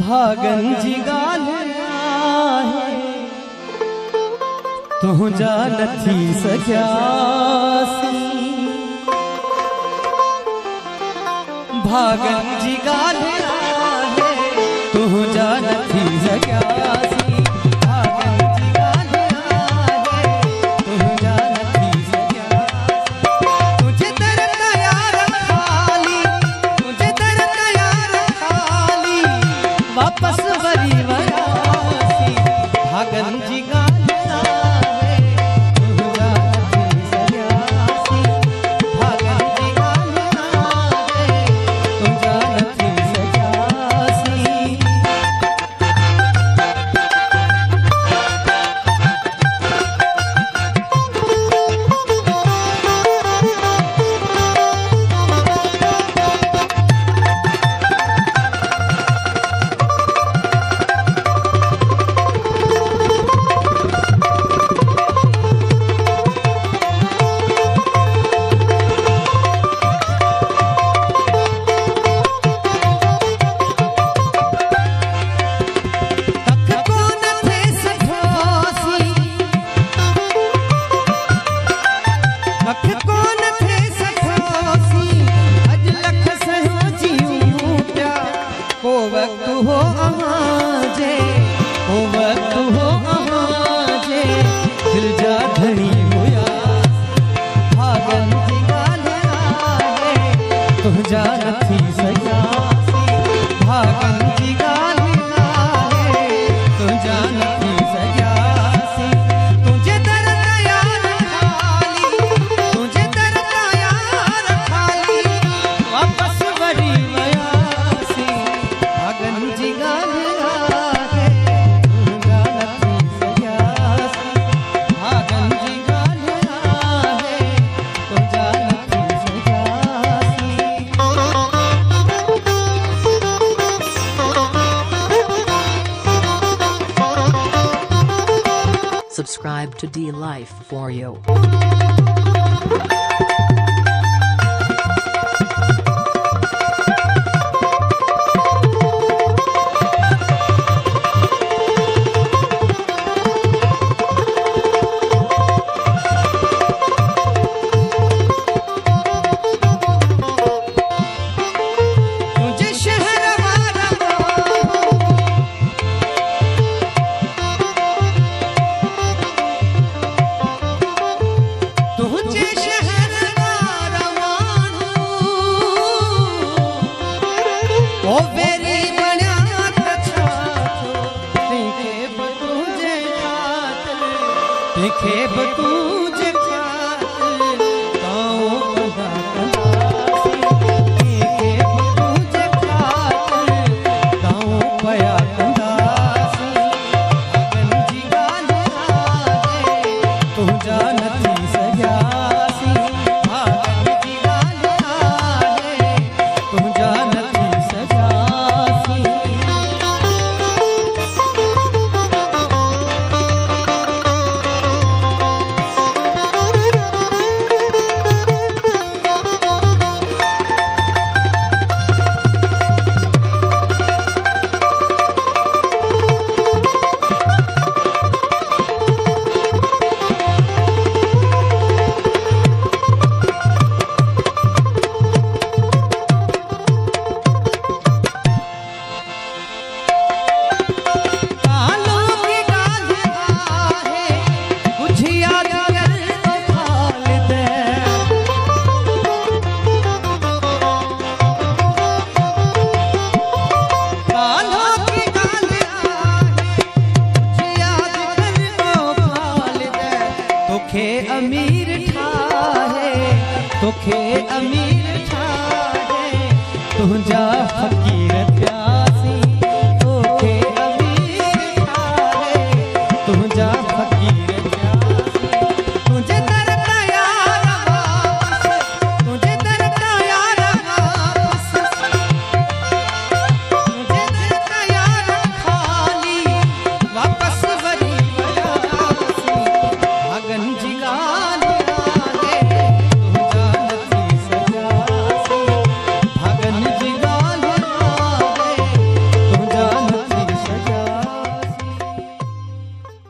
भागन जी गाल्या तुझा नथी सघियासी भागन जी गाल्या तुझा नथी सघियासी वापस वरी वयासी भागन जी गाल्या तुझा नथी सघियासी भागन जी गाल्या तुझा नथी सघियासी। तुझा नथी सघियासी भागन जी गाल्या तुझा नथी सघियासी तुझे दर यार खाली तुझे दर यार खाली वापस वरी वयासी भागन जी गाल्या तुझा नथी सघियासी भागन जी गाल्या तुझा नथी सघियासी। Subscribe to D Life for you. ओ बेरी बण्या तंहिंखे बि तुंहिंजे ख़ातिर काऊं कंदा कंदासीं तंहिंखे बि तुंहिंजे ख़ातिर काऊं पिया कंदासीं भागन जी गाल्या तुझा नथी सघियासी भागन जी गाल्या तुझा नथी सघियासी। तोखे अमीर ठाहे तुझा फकीर